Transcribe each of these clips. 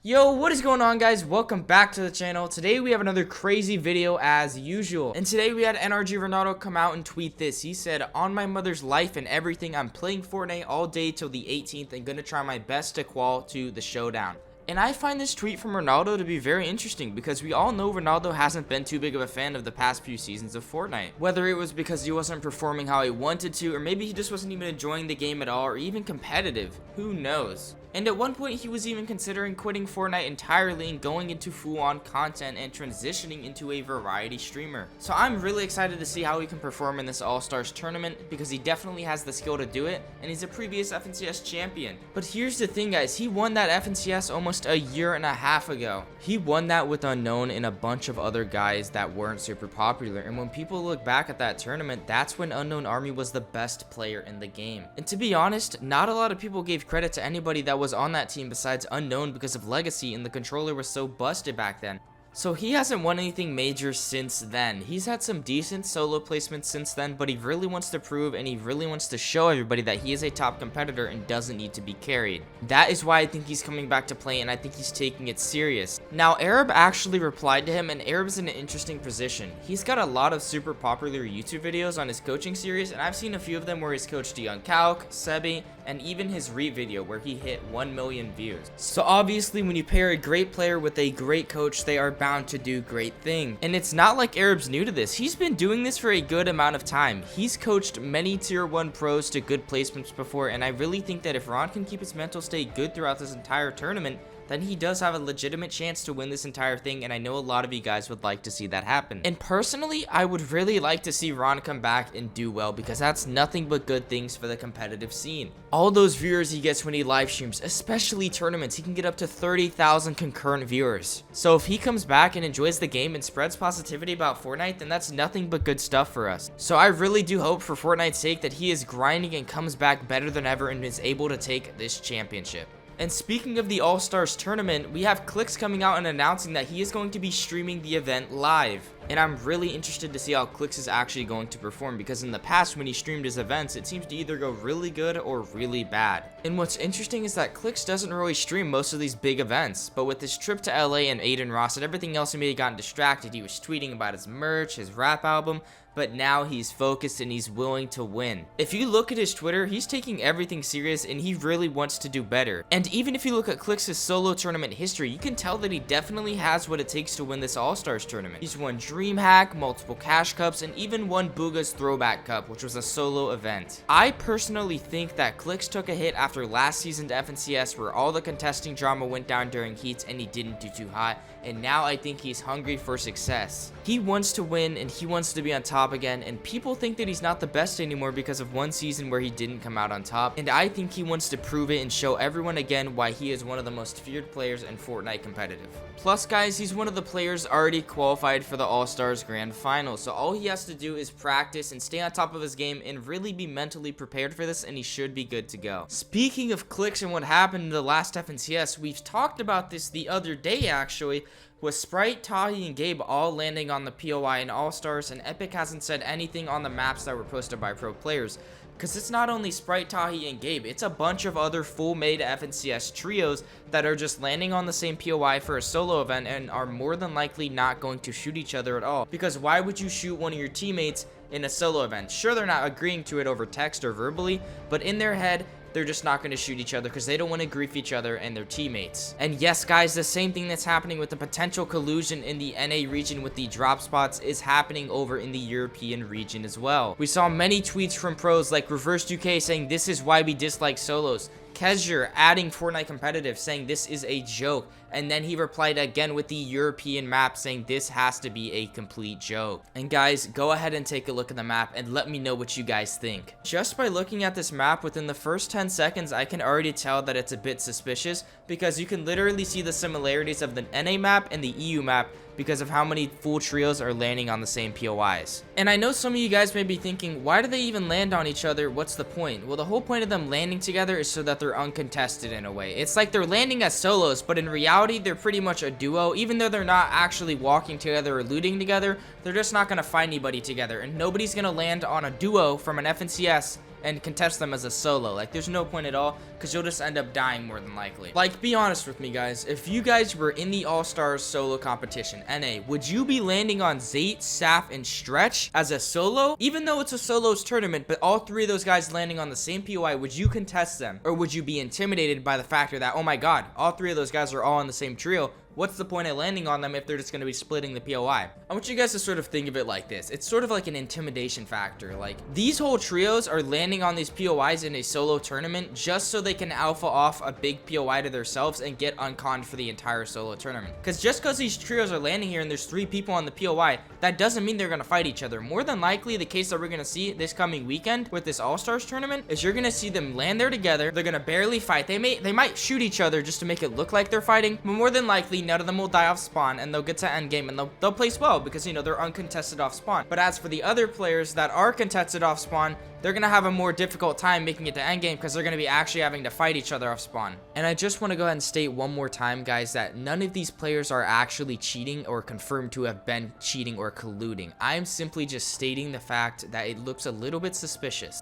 Yo, what is going on, guys? Welcome back to the channel. Today we have another crazy video as usual. And today we had NRG Ronaldo come out and tweet this. He said, "On my mother's life and everything, I'm playing Fortnite all day till the 18th and gonna try my best to qual to the showdown." And I find this tweet from Ronaldo to be very interesting because we all know Ronaldo hasn't been too big of a fan of the past few seasons of Fortnite. Whether it was because he wasn't performing how he wanted to, or maybe he just wasn't even enjoying the game at all, or even competitive. Who knows? And at one point he was even considering quitting Fortnite entirely and going into full-on content and transitioning into a variety streamer. So I'm really excited to see how he can perform in this All-Stars tournament because he definitely has the skill to do it, and he's a previous FNCS champion. But here's the thing, guys, he won that FNCS almost a year and a half ago. He won that with Unknown and a bunch of other guys that weren't super popular, and when people look back at that tournament, that's when Unknown Army was the best player in the game. And to be honest, not a lot of people gave credit to anybody that was on that team besides Unknown because of Legacy, and the controller was so busted back then. So he hasn't won anything major since then. He's had some decent solo placements since then, but he really wants to prove and he really wants to show everybody that he is a top competitor and doesn't need to be carried. That is why I think he's coming back to play, and I think he's taking it serious. Now, Arab actually replied to him, and Arab's in an interesting position. He's got a lot of super popular YouTube videos on his coaching series, and I've seen a few of them where he's coached Young Calc, Sebi, and even his REIT video where he hit 1 million views. So obviously when you pair a great player with a great coach, they are bound to do great things. And it's not like Arab's new to this. He's been doing this for a good amount of time. He's coached many tier 1 pros to good placements before, and I really think that if Ron can keep his mental state good throughout this entire tournament, then he does have a legitimate chance to win this entire thing, and I know a lot of you guys would like to see that happen. And personally, I would really like to see Ron come back and do well because that's nothing but good things for the competitive scene. All those viewers he gets when he live streams, especially tournaments, he can get up to 30,000 concurrent viewers. So if he comes back and enjoys the game and spreads positivity about Fortnite, then that's nothing but good stuff for us. So I really do hope for Fortnite's sake that he is grinding and comes back better than ever and is able to take this championship. And speaking of the All-Stars tournament, we have Clix coming out and announcing that he is going to be streaming the event live. And I'm really interested to see how Clix is actually going to perform because in the past when he streamed his events, it seems to either go really good or really bad. And what's interesting is that Clix doesn't really stream most of these big events, but with his trip to LA and Aiden Ross and everything else, he may have gotten distracted. He was tweeting about his merch, his rap album, but now he's focused and he's willing to win. If you look at his Twitter, he's taking everything serious and he really wants to do better. And even if you look at Clix's solo tournament history, you can tell that he definitely has what it takes to win this All-Stars tournament. He's won DreamHack, multiple Cash Cups, and even won Booga's Throwback Cup, which was a solo event. I personally think that Clix took a hit after last season's FNCS where all the contesting drama went down during heats and he didn't do too hot, and now I think he's hungry for success. He wants to win and he wants to be on top again, and people think that he's not the best anymore because of one season where he didn't come out on top, and I think he wants to prove it and show everyone again why he is one of the most feared players in Fortnite competitive. Plus, guys, he's one of the players already qualified for the All-Stars Grand Final, so all he has to do is practice and stay on top of his game and really be mentally prepared for this, and he should be good to go. Speaking of Clix and what happened in the last FNCS, we've talked about this the other day actually, with Sprite, Tahi, and Gabe all landing on the POI and All-Stars, and Epic hasn't said anything on the maps that were posted by pro players. Because it's not only Sprite, Tahi, and Gabe, it's a bunch of other full-made FNCS trios that are just landing on the same POI for a solo event and are more than likely not going to shoot each other at all. Because why would you shoot one of your teammates in a solo event? Sure, they're not agreeing to it over text or verbally, but in their head, they're just not going to shoot each other because they don't want to grief each other and their teammates. And yes, guys, the same thing that's happening with the potential collusion in the NA region with the drop spots is happening over in the European region as well. We saw many tweets from pros like Reversed UK saying this is why we dislike solos. Kezzer adding Fortnite competitive saying this is a joke, and then he replied again with the European map saying this has to be a complete joke. And guys, go ahead and take a look at the map and let me know what you guys think. Just by looking at this map within the first 10 seconds, I can already tell that it's a bit suspicious because you can literally see the similarities of the NA map and the EU map because of how many full trios are landing on the same POIs. And I know some of you guys may be thinking, why do they even land on each other? What's the point? Well, the whole point of them landing together is so that they're uncontested in a way. It's like they're landing as solos, but in reality, they're pretty much a duo. Even though they're not actually walking together or looting together, they're just not going to find anybody together. And nobody's going to land on a duo from an FNCS and contest them as a solo. Like, there's no point at all, because you'll just end up dying more than likely. Like, be honest with me, guys. If you guys were in the All-Stars solo competition, NA, would you be landing on Zayt, Saf, and Stretch as a solo? Even though it's a solos tournament, but all three of those guys landing on the same POI, would you contest them? Or would you be intimidated by the factor that, oh my god, all three of those guys are all on the same trio? What's the point of landing on them if they're just going to be splitting the POI? I want you guys to sort of think of it like this. It's sort of like an intimidation factor. Like, these whole trios are landing on these POIs in a solo tournament just so they can alpha off a big POI to themselves and get unconned for the entire solo tournament. Because just because these trios are landing here and there's 3 people on the POI, that doesn't mean they're going to fight each other. More than likely, the case that we're going to see this coming weekend with this All-Stars tournament is you're going to see them land there together. They're going to barely fight. They might shoot each other just to make it look like they're fighting, but more than likely, none of them will die off spawn, and they'll get to end game, and they'll place well because, you know, they're uncontested off spawn. But as for the other players that are contested off spawn, they're gonna have a more difficult time making it to end game because they're gonna be actually having to fight each other off spawn. And I just want to go ahead and state one more time, guys, that none of these players are actually cheating or confirmed to have been cheating or colluding. I'm simply just stating the fact that it looks a little bit suspicious.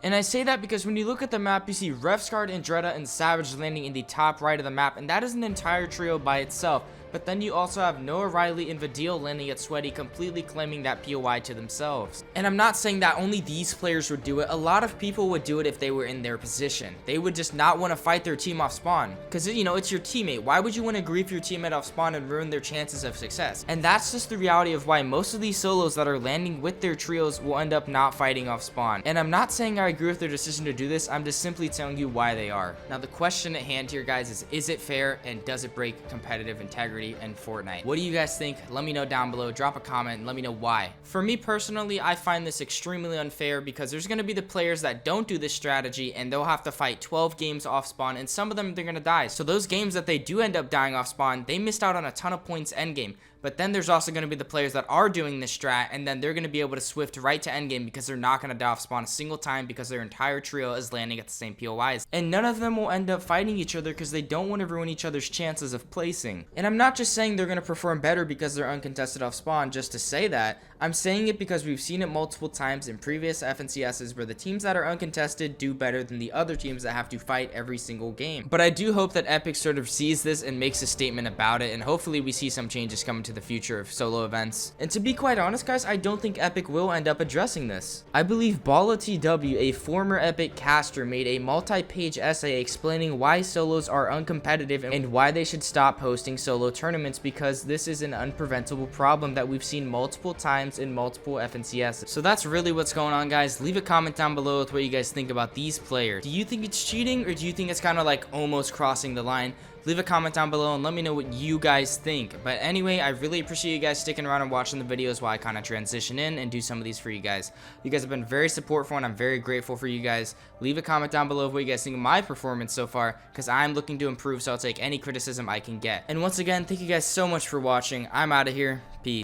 And I say that because when you look at the map, you see Refscard, Andretta, and Savage landing in the top right of the map, and that is an entire trio by itself. But then you also have Noah, Riley, and Vadil landing at Sweaty, completely claiming that POI to themselves. And I'm not saying that only these players would do it. A lot of people would do it if they were in their position. They would just not want to fight their team off spawn. Because, you know, it's your teammate. Why would you want to grief your teammate off spawn and ruin their chances of success? And that's just the reality of why most of these solos that are landing with their trios will end up not fighting off spawn. And I'm not saying I agree with their decision to do this. I'm just simply telling you why they are. Now, the question at hand here, guys, is it fair and does it break competitive integrity and Fortnite? What do you guys think? Let me know down below. Drop a comment and let me know why. For me personally, I find this extremely unfair because there's going to be the players that don't do this strategy and they'll have to fight 12 games off spawn, and some of them they're going to die. So those games that they do end up dying off spawn, they missed out on a ton of points end game. But then there's also going to be the players that are doing this strat, and then they're going to be able to swift right to endgame because they're not going to die off spawn a single time because their entire trio is landing at the same POIs. And none of them will end up fighting each other because they don't want to ruin each other's chances of placing. And I'm not just saying they're going to perform better because they're uncontested off spawn just to say that. I'm saying it because we've seen it multiple times in previous FNCSs where the teams that are uncontested do better than the other teams that have to fight every single game. But I do hope that Epic sort of sees this and makes a statement about it, and hopefully we see some changes coming to the future of solo events. And to be quite honest, guys, I don't think Epic will end up addressing this. I believe BallaTW, a former Epic caster, made a multi-page essay explaining why solos are uncompetitive and why they should stop hosting solo tournaments, because this is an unpreventable problem that we've seen multiple times in multiple FNCS. So that's really what's going on, guys. Leave a comment down below with what you guys think about these players. Do you think it's cheating, or do you think it's kind of like almost crossing the line? Leave a comment down below and let me know what you guys think. But anyway, I really appreciate you guys sticking around and watching the videos while I kind of transition in and do some of these for you guys. You guys have been very supportful and I'm very grateful for you guys. Leave a comment down below of what you guys think of my performance so far, because I'm looking to improve, so I'll take any criticism I can get. And once again, thank you guys so much for watching. I'm out of here. Peace.